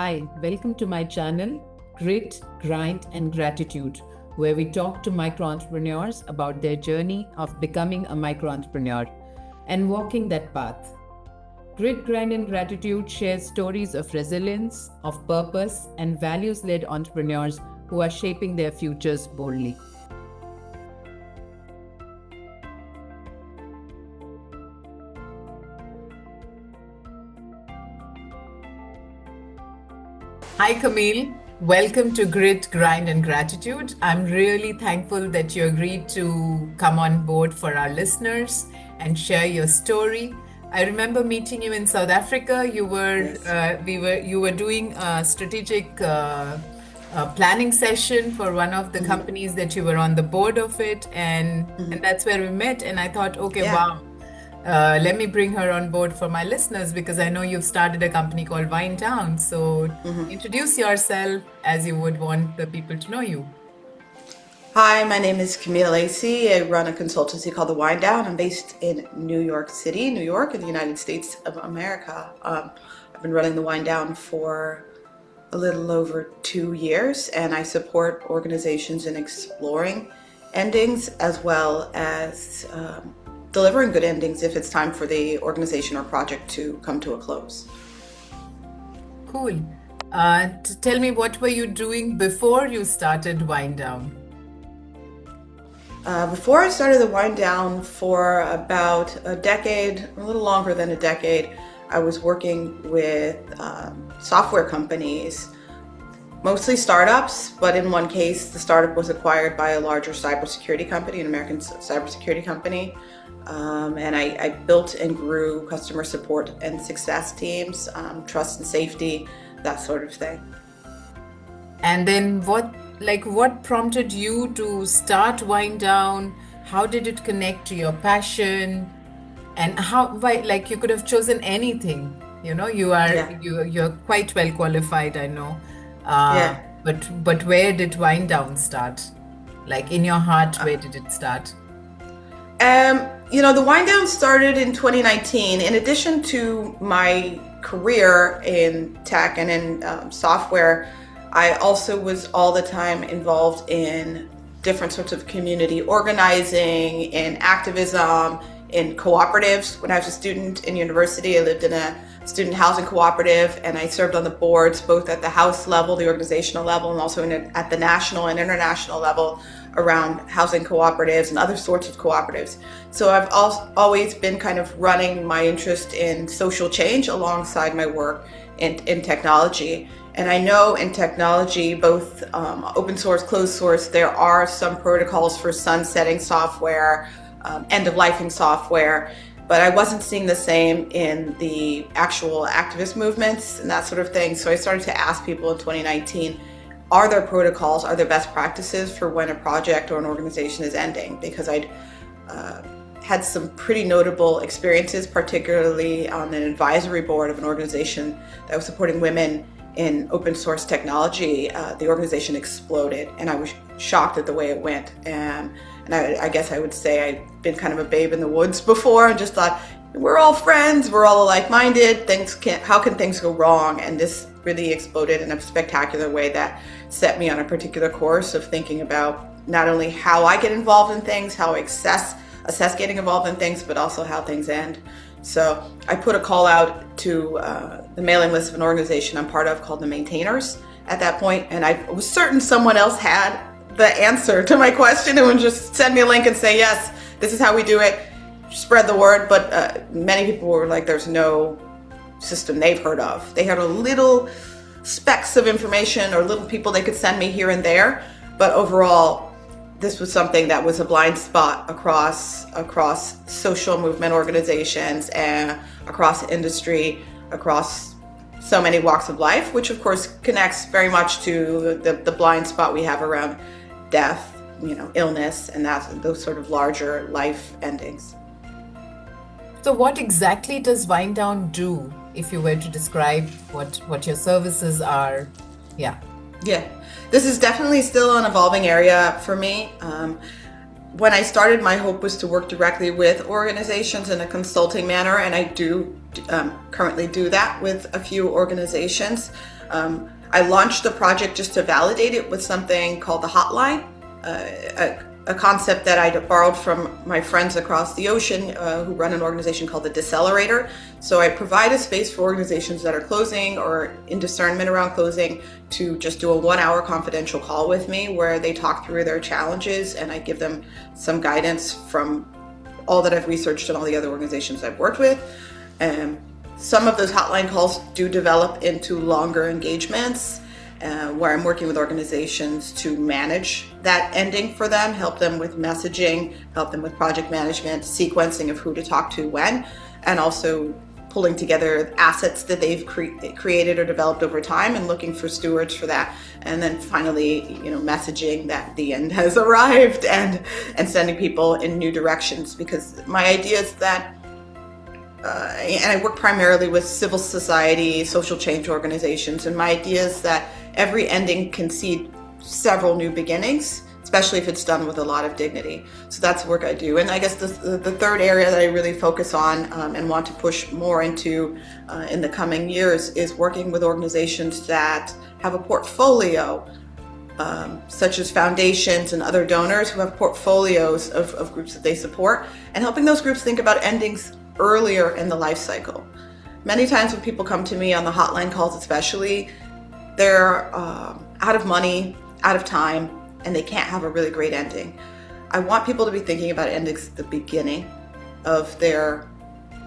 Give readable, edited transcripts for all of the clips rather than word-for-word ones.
Hi, welcome to my channel, Grit, Grind and Gratitude, where we talk to micro entrepreneurs about their journey of becoming a micro entrepreneur and walking that path. Grit, Grind and Gratitude shares stories of resilience, of purpose, and values led entrepreneurs who are shaping their futures boldly. Hi, Camille. Welcome to Grit, Grind and Gratitude. I'm really thankful that you agreed to come on board for our listeners and share your story. I remember meeting you in South Africa. You were doing a strategic planning session for one of the companies that you were on the board of it, and that's where we met. And I thought, okay, wow. Let me bring her on board for my listeners because I know you've started a company called Wind Down. So introduce yourself as you would want the people to know you. Hi, my name is Camille Acey. I run a consultancy called The Wind Down. I'm based in New York City, New York, in the United States of America. I've been running The Wind Down for a little over 2 years, and I support organizations in exploring endings as well as delivering good endings if it's time for the organization or project to come to a close. Cool. Tell me, what were you doing before you started Wind Down? Before I started the Wind Down, for about a decade, a little longer than a decade, I was working with software companies, mostly startups, but in one case, the startup was acquired by a larger cybersecurity company, an American cybersecurity company. And I built and grew customer support and success teams, trust and safety, that sort of thing. And then what prompted you to start Wind Down? How did it connect to your passion? And you could have chosen anything, you're quite well qualified, I know. But where did Wind Down start? Like in your heart, where did it start? The Wind Down started in 2019. In addition to my career in tech and in software, I also was all the time involved in different sorts of community organizing, in activism, in cooperatives. When I was a student in university, I lived in a student housing cooperative, and I served on the boards both at the house level, the organizational level, and also at the national and international level around housing cooperatives and other sorts of cooperatives. So I've always been kind of running my interest in social change alongside my work in technology. And I know in technology, both open source, closed source, there are some protocols for sunsetting software, end-of-lifing software, but I wasn't seeing the same in the actual activist movements and that sort of thing. So I started to ask people in 2019, are there protocols, are there best practices for when a project or an organization is ending? Because I'd had some pretty notable experiences, particularly on an advisory board of an organization that was supporting women in open source technology. The organization exploded, and I was shocked at the way it went. And I guess I would say I'd been kind of a babe in the woods before and just thought, we're all friends, we're all like-minded, how can things go wrong? And this really exploded in a spectacular way that set me on a particular course of thinking about not only how I get involved in things, how I assess getting involved in things, but also how things end. So I put a call out to the mailing list of an organization I'm part of called the Maintainers at that point, and I was certain someone else had the answer to my question and would just send me a link and say, yes, this is how we do it, spread the word. But many people were like, there's no system they've heard of. They had a little specks of information or little people they could send me here and there, but overall, this was something that was a blind spot across social movement organizations and across industry, across so many walks of life, which of course connects very much to the blind spot we have around death, illness, and those sort of larger life endings. So what exactly does Wind Down do, if you were to describe what your services are? Yeah. This is definitely still an evolving area for me. When I started, my hope was to work directly with organizations in a consulting manner, and I do currently do that with a few organizations. I launched the project just to validate it with something called the hotline, a concept that I borrowed from my friends across the ocean who run an organization called the Decelerator. So I provide a space for organizations that are closing or in discernment around closing to just do a 1-hour confidential call with me where they talk through their challenges, and I give them some guidance from all that I've researched and all the other organizations I've worked with. Some of those hotline calls do develop into longer engagements where I'm working with organizations to manage that ending for them, help them with messaging, help them with project management, sequencing of who to talk to when, and also pulling together assets that they've created or developed over time and looking for stewards for that. And then finally, messaging that the end has arrived and sending people in new directions. Because my idea is that, and I work primarily with civil society, social change organizations, and my idea is that every ending can seed several new beginnings, especially if it's done with a lot of dignity. So that's the work I do. And I guess the third area that I really focus on and want to push more into in the coming years is working with organizations that have a portfolio, such as foundations and other donors who have portfolios of groups that they support, and helping those groups think about endings earlier in the life cycle. Many times when people come to me on the hotline calls especially, they're out of money, out of time, and they can't have a really great ending. I want people to be thinking about endings at the beginning of their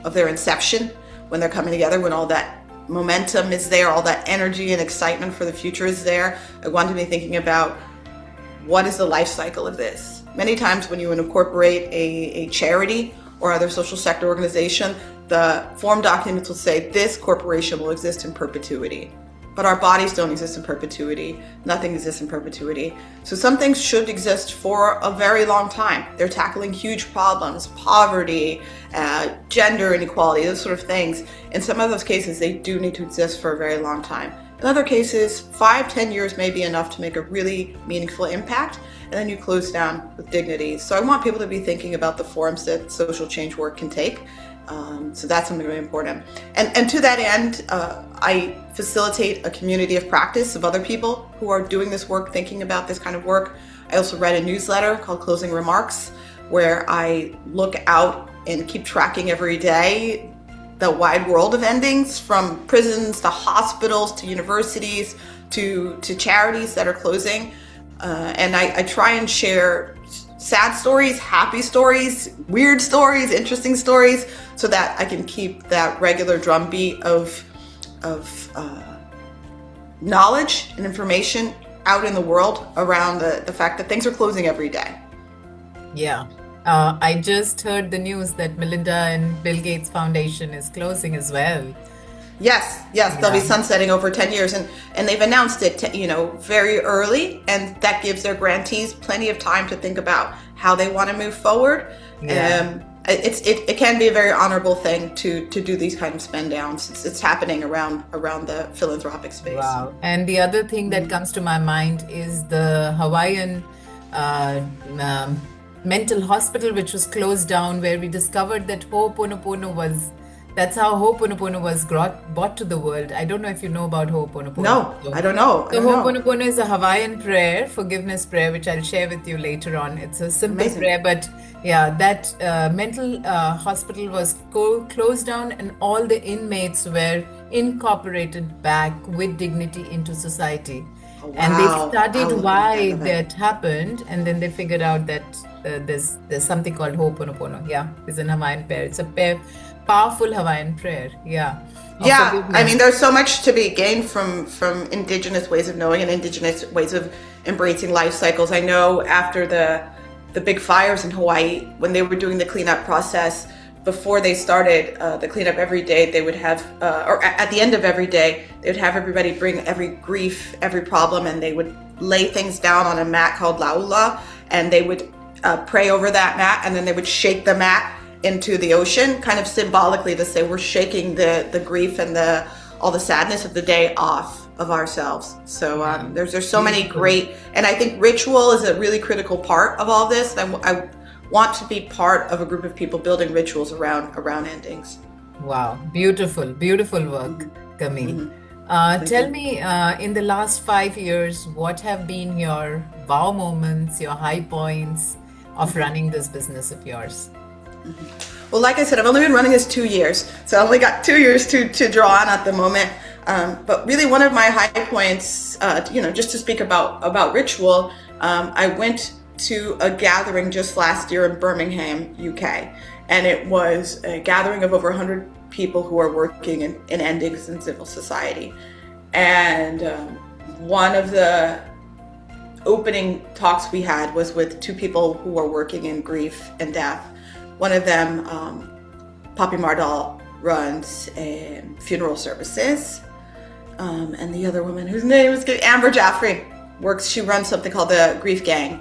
inception, when they're coming together, when all that momentum is there, all that energy and excitement for the future is there. I want to be thinking about what is the life cycle of this. Many times when you incorporate a charity or other social sector organization, the form documents will say this corporation will exist in perpetuity. But our bodies don't exist in perpetuity. Nothing exists in perpetuity. So some things should exist for a very long time. They're tackling huge problems, poverty, gender inequality, those sort of things. In some of those cases, they do need to exist for a very long time. In other cases, 5-10 years may be enough to make a really meaningful impact, and then you close down with dignity. So I want people to be thinking about the forms that social change work can take. So that's something really important. And to that end, I facilitate a community of practice of other people who are doing this work, thinking about this kind of work. I also write a newsletter called Closing Remarks, where I look out and keep tracking every day the wide world of endings, from prisons to hospitals to universities to charities that are closing. And I try and share sad stories, happy stories, weird stories, interesting stories, so that I can keep that regular drumbeat of knowledge and information out in the world around the fact that things are closing every day. Yeah. I just heard the news that Melinda and Bill Gates Foundation is closing as well. Yes, they'll be sunsetting over 10 years, and they've announced it, very early, and that gives their grantees plenty of time to think about how they want to move forward. Yeah. It can be a very honorable thing to do these kind of spend downs. It's happening around the philanthropic space. Wow. And the other thing that comes to my mind is the Hawaiian mental hospital, which was closed down, where we discovered that that's how Ho'oponopono was brought to the world. I don't know if you know about Ho'oponopono. No, I don't know. So Ho'oponopono is a Hawaiian prayer, forgiveness prayer, which I'll share with you later on. It's a simple Amazing. prayer, but yeah, that mental hospital was closed down, and all the inmates were incorporated back with dignity into society. Oh, And they wow. studied How why lovely. that happened, and then they figured out that there's something called Ho'oponopono. Yeah, it's an Hawaiian prayer. It's a powerful Hawaiian prayer. Yeah. Of Yeah, I forgiveness. mean, there's so much to be gained from indigenous ways of knowing and indigenous ways of embracing life cycles. I know after the big fires in Hawaii, when they were doing the cleanup process, before they started the cleanup every day, they would have, or at the end of every day, they would have everybody bring every grief, every problem, and they would lay things down on a mat called laula, and they would pray over that mat, and then they would shake the mat into the ocean, kind of symbolically to say we're shaking the grief and all the sadness of the day off of ourselves. So there's so many great, and I think ritual is a really critical part of all this. I want to be part of a group of people building rituals around endings. Wow, beautiful, beautiful work, Camille. Thank Tell you. me, in the last 5 years, what have been your wow moments, your high points of running this business of yours? Well, like I said, I've only been running this 2 years, so I only got 2 years to draw on at the moment. But really, one of my high points, just to speak about ritual, I went to a gathering just last year in Birmingham, UK, and it was a gathering of over 100 people who are working in endings in civil society. And one of the opening talks we had was with two people who are working in grief and death. One of them, Poppy Mardal, runs funeral services, and the other woman, whose name is Amber Jaffrey, she runs something called the Grief Gang,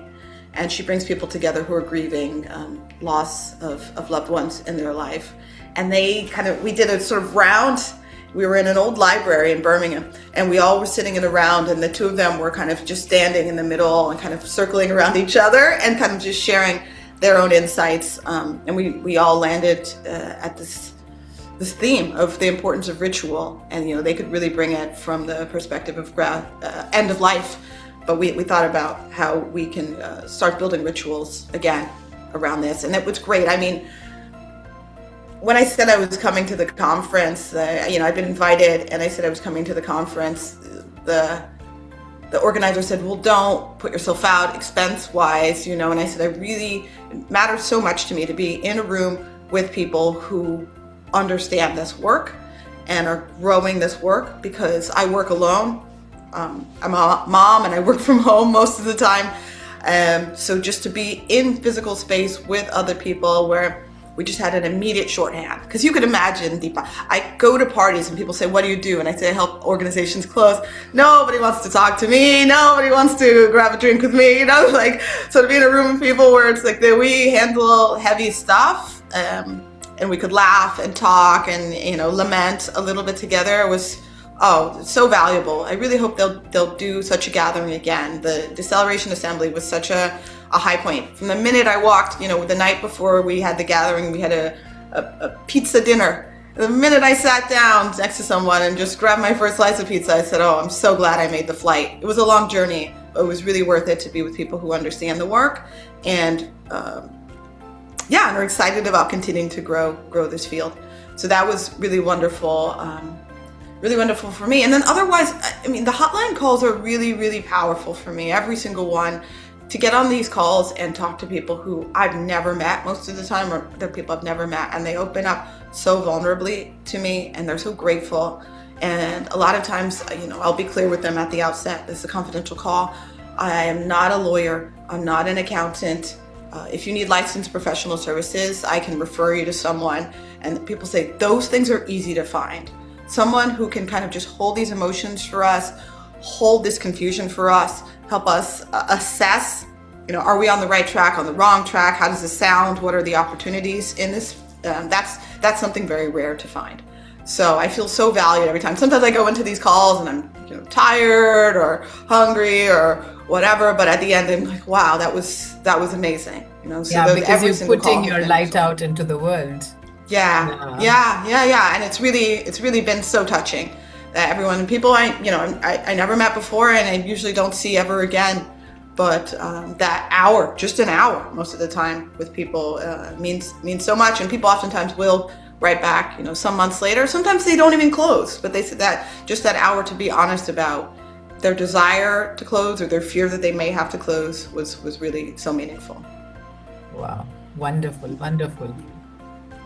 and she brings people together who are grieving loss of loved ones in their life. And we did a sort of round. We were in an old library in Birmingham, and we all were sitting in a round, and the two of them were kind of just standing in the middle and kind of circling around each other and kind of just sharing their own insights. And we all landed at this theme of the importance of ritual, and they could really bring it from the perspective of end of life. But we thought about how we can start building rituals again around this, and it was great. I mean, when I said I was coming to the conference, I'd been invited, and I said I was coming to the conference. The organizer said, "Well, don't put yourself out expense-wise, And I said, it matters so much to me to be in a room with people who understand this work and are growing this work, because I work alone. I'm a mom and I work from home most of the time. So just to be in physical space with other people where we just had an immediate shorthand. Because you could imagine, Deepa, I go to parties and people say, "What do you do?" And I say, "I help organizations close." Nobody wants to talk to me. Nobody wants to grab a drink with me. So to be in a room with people where it's like that we handle heavy stuff, and we could laugh and talk and, lament a little bit together was, so valuable. I really hope they'll do such a gathering again. The Deceleration Assembly was such a high point. From the minute I walked, the night before we had the gathering, we had a pizza dinner. The minute I sat down next to someone and just grabbed my first slice of pizza, I said, "Oh, I'm so glad I made the flight." It was a long journey, but it was really worth it to be with people who understand the work, and and are excited about continuing to grow this field. So that was really wonderful. Really wonderful for me. And then otherwise, I mean, the hotline calls are really, really powerful for me. Every single one. To get on these calls and talk to people who I've never met most of the time, or they're people I've never met, and they open up so vulnerably to me, and they're so grateful. And a lot of times, I'll be clear with them at the outset. This is a confidential call. I am not a lawyer. I'm not an accountant. If you need licensed professional services, I can refer you to someone. And people say those things are easy to find. Someone who can kind of just hold these emotions for us, hold this confusion for us, help us assess, are we on the right track, on the wrong track? How does this sound? What are the opportunities in this? That's something very rare to find. So I feel so valued every time. Sometimes I go into these calls and I'm tired or hungry or whatever, but at the end I'm like, wow, that was amazing. So Yeah, because you're putting your light so out into the world. Yeah. And it's really been so touching that people I never met before, and I usually don't see ever again. But that hour, just an hour, most of the time with people means so much. And people oftentimes will write back, some months later. Sometimes they don't even close, but they said that just that hour to be honest about their desire to close or their fear that they may have to close was really so meaningful. Wow, wonderful, wonderful.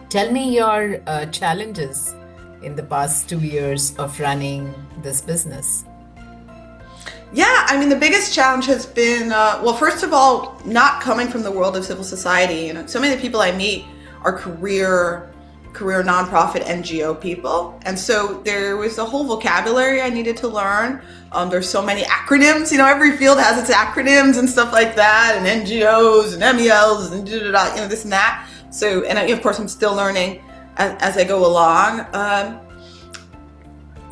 Tell me your challenges in the past 2 years of running this business. Yeah, I mean, the biggest challenge has been, first of all, not coming from the world of civil society. So many of the people I meet are career nonprofit NGO people. And so there was a whole vocabulary I needed to learn. There's so many acronyms, every field has its acronyms and stuff like that, and NGOs and MELs and this and that. So, and of course I'm still learning as I go along.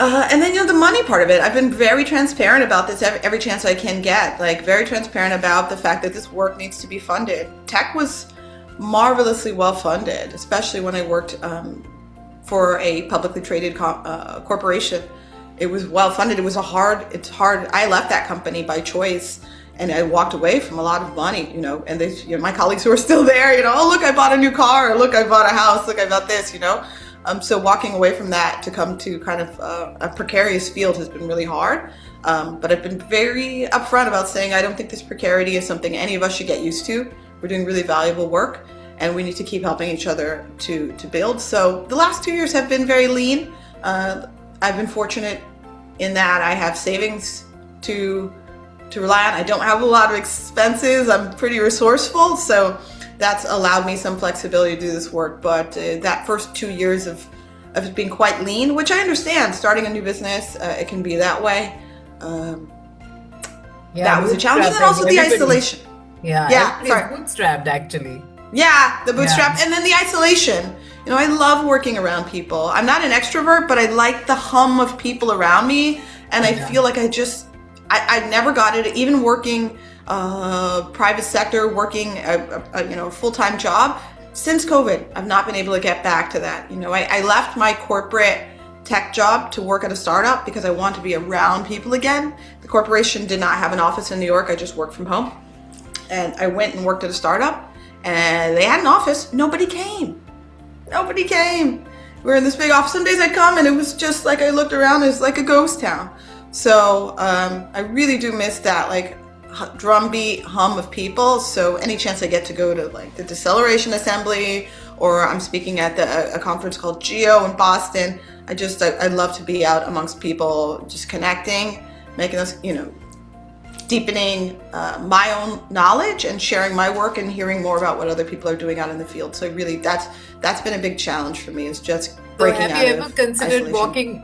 And then, the money part of it, I've been very transparent about this every chance I can get, very transparent about the fact that this work needs to be funded. Tech was marvelously well funded, especially when I worked for a publicly traded corporation. It was well funded. It's hard. I left that company by choice, and I walked away from a lot of money, and my colleagues who are still there, oh, look, I bought a new car, or look, I bought a house, look, I bought this, So walking away from that to come to kind of a precarious field has been really hard. But I've been very upfront about saying I don't think this precarity is something any of us should get used to. We're doing really valuable work, and we need to keep helping each other to build. So the last 2 years have been very lean. I've been fortunate in that I have savings to rely on. I don't have a lot of expenses. I'm pretty resourceful, so that's allowed me some flexibility to do this work. But that first 2 years of being quite lean, which I understand, starting a new business, it can be that way. That was a challenge. And then also the isolation. Sorry. Bootstrapped, actually. Yeah, the bootstrap. And then the isolation. I love working around people. I'm not an extrovert, but I like the hum of people around me. And I feel like I never got it, even working private sector, working a full-time job. Since COVID, I've not been able to get back to that. I left my corporate tech job to work at a startup because I want to be around people again. The corporation did not have an office in New York. I just worked from home. And I went and worked at a startup, and they had an office. Nobody came. We were in this big office. Some days I'd come and it was just like, I looked around, it was like a ghost town. So I really do miss that drumbeat hum of people. So any chance I get to go to the Deceleration Assembly, or I'm speaking at a conference called Geo in Boston, I'd love to be out amongst people, just connecting, making us, deepening my own knowledge and sharing my work and hearing more about what other people are doing out in the field. So really, that's been a big challenge for me, is just breaking out of isolation. Have you ever considered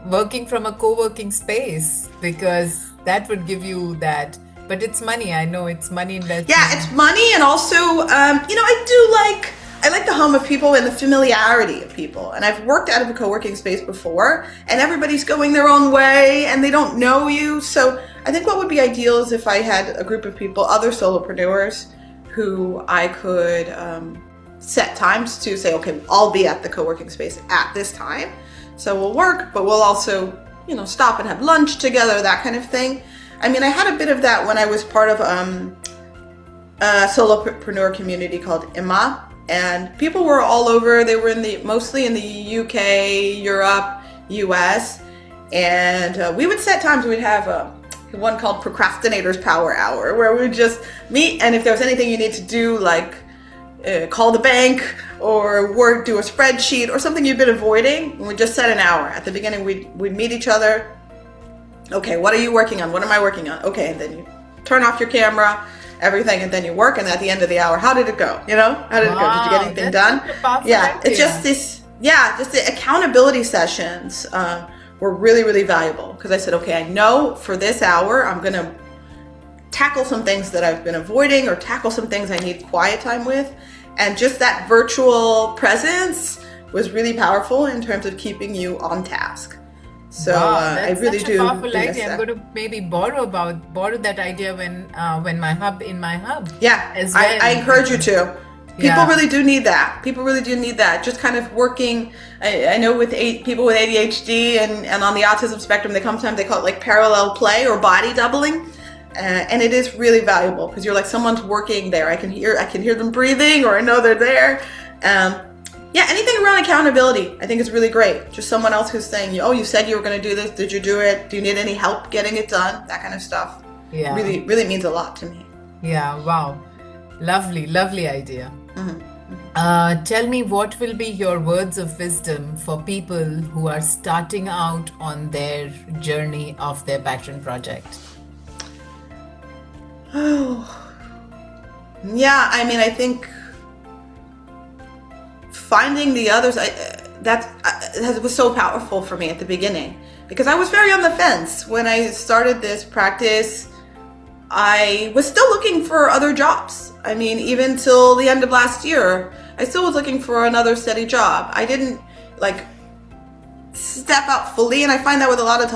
working from a co-working space? Because that would give you that. But it's money. I know it's money investment. Yeah, it's money, and also, I like the hum of people and the familiarity of people. And I've worked out of a co-working space before, and everybody's going their own way, and they don't know you. So I think what would be ideal is if I had a group of people, other solopreneurs, who I could set times to say, okay, I'll be at the co-working space at this time. So we'll work, but we'll also, stop and have lunch together, that kind of thing. I mean, I had a bit of that when I was part of a solopreneur community called IMA, and people were all over. They were mostly in the UK, Europe, US, and we would set times. We'd have one called Procrastinator's Power Hour, where we would just meet, and if there was anything you need to do, call the bank or do a spreadsheet or something you've been avoiding, we'd just set an hour. At the beginning, we'd meet each other. Okay, what are you working on? What am I working on? Okay, and then you turn off your camera, everything, and then you work, and at the end of the hour, how did it go? How did it go? Did you get anything done? Yeah, it's just the accountability sessions were really, really valuable, because I said, okay, I know for this hour, I'm going to tackle some things that I've been avoiding, or tackle some things I need quiet time with. And just that virtual presence was really powerful in terms of keeping you on task. So I really do. Powerful idea. I'm going to maybe borrow that idea when my hub. Yeah, as well. I encourage you to. People really do need that. Just kind of working. I know with people with ADHD and on the autism spectrum, sometimes they call it parallel play or body doubling. And it is really valuable, because you're like, someone's working there. I can hear them breathing, or I know they're there. Anything around accountability, I think is really great. Just someone else who's saying, oh, you said you were going to do this. Did you do it? Do you need any help getting it done? That kind of stuff. Yeah. Really, really means a lot to me. Yeah. Wow. Lovely, lovely idea. Mm-hmm. Tell me, what will be your words of wisdom for people who are starting out on their journey of their passion project? Oh, yeah. I mean, I think finding the others, that was so powerful for me at the beginning, because I was very on the fence when I started this practice. I was still looking for other jobs. I mean, even till the end of last year, I still was looking for another steady job. I didn't step out fully, and I find that with a lot of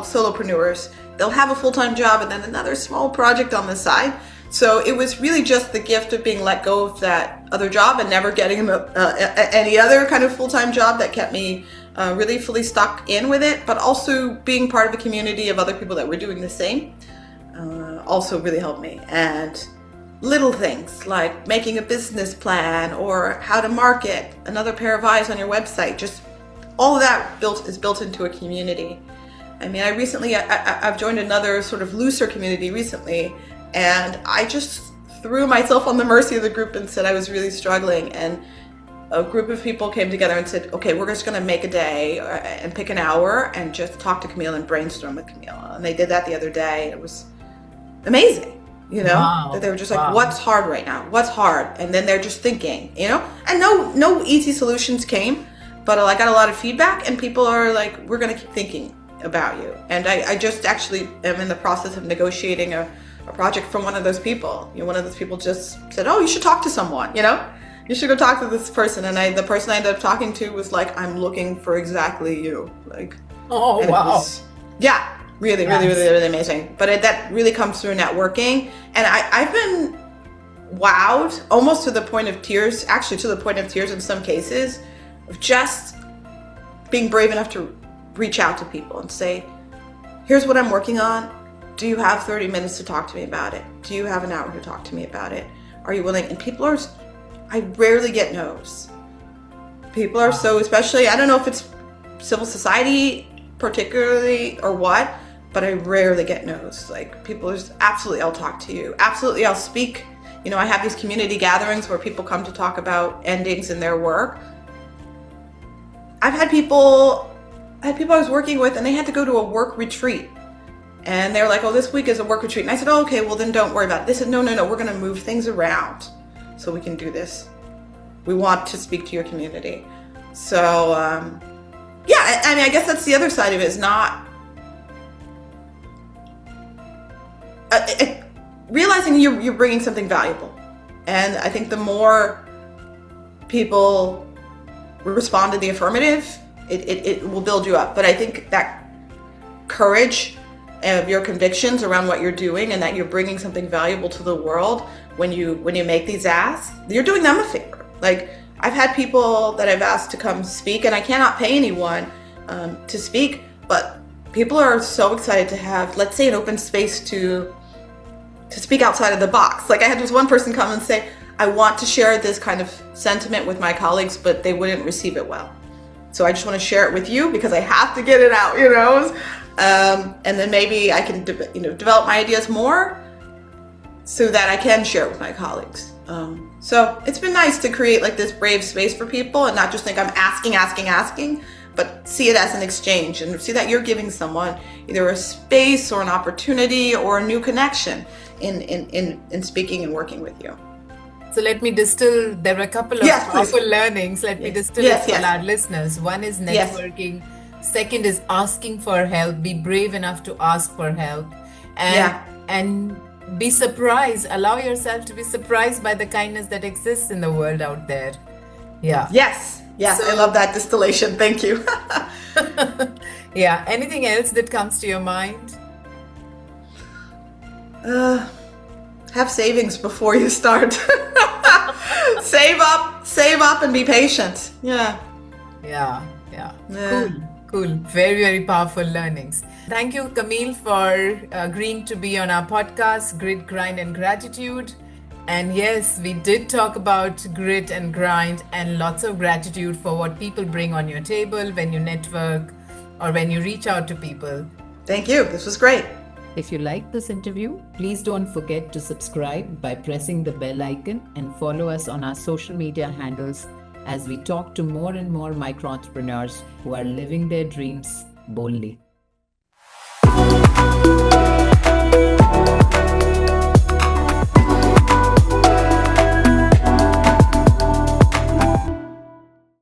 solopreneurs. They'll have a full-time job and then another small project on the side. So it was really just the gift of being let go of that other job and never getting any other kind of full-time job that kept me really fully stuck in with it, but also being part of a community of other people that were doing the same also really helped me. And little things like making a business plan or how to market, another pair of eyes on your website, just all of that is built into a community. I mean, I've joined another sort of looser community recently, and I just threw myself on the mercy of the group and said I was really struggling. And a group of people came together and said, okay, we're just going to make a day and pick an hour and just talk to Camille and brainstorm with Camille. And they did that the other day. It was amazing. Wow. They were just like, what's hard right now? What's hard? And then they're just thinking, and no easy solutions came, but I got a lot of feedback, and people are like, we're going to keep thinking about you. And I just actually am in the process of negotiating a project from one of those people. One of those people just said, oh, you should talk to someone, you should go talk to this person. And the person I ended up talking to was like, I'm looking for exactly you. Oh, wow. Really, really, really, really amazing. But that really comes through networking. And I've been wowed almost to the point of tears, actually to the point of tears in some cases, of just being brave enough to reach out to people and say, here's what I'm working on. Do you have 30 minutes to talk to me about it? Do you have an hour to talk to me about it? Are you willing? And I rarely get no's. People are so, especially, I don't know if it's civil society particularly or what, but I rarely get no's. People are just, absolutely, I'll talk to you. Absolutely, I'll speak. I have these community gatherings where people come to talk about endings in their work. I've had people I was working with, and they had to go to a work retreat. And they were like, oh, this week is a work retreat. And I said, oh, okay, well then don't worry about it. They said, no, we're going to move things around so we can do this. We want to speak to your community. So, I guess that's the other side of it, is not realizing you're bringing something valuable. And I think the more people respond to the affirmative, it will build you up. But I think that courage of your convictions around what you're doing and that you're bringing something valuable to the world when you make these asks, you're doing them a favor. I've had people that I've asked to come speak, and I cannot pay anyone to speak, but people are so excited to have, let's say, an open space to speak outside of the box. I had this one person come and say, I want to share this kind of sentiment with my colleagues, but they wouldn't receive it well. So I just want to share it with you because I have to get it out, and then maybe I can develop my ideas more so that I can share it with my colleagues. So it's been nice to create this brave space for people and not just think I'm asking, but see it as an exchange and see that you're giving someone either a space or an opportunity or a new connection in speaking and working with you. So let me distill, there were a couple of powerful learnings. Let me distill it for our listeners. One is networking. Second is asking for help. Be brave enough to ask for help. And be surprised. Allow yourself to be surprised by the kindness that exists in the world out there. Yeah. Yes. So, I love that distillation. Thank you. Anything else that comes to your mind? Have savings before you start. Save up and be patient. Yeah. Cool. Very, very powerful learnings. Thank you, Camille, for agreeing to be on our podcast, Grit, Grind, and Gratitude. And yes, we did talk about grit and grind and lots of gratitude for what people bring on your table when you network or when you reach out to people. Thank you. This was great. If you liked this interview, please don't forget to subscribe by pressing the bell icon and follow us on our social media handles as we talk to more and more micro entrepreneurs who are living their dreams boldly.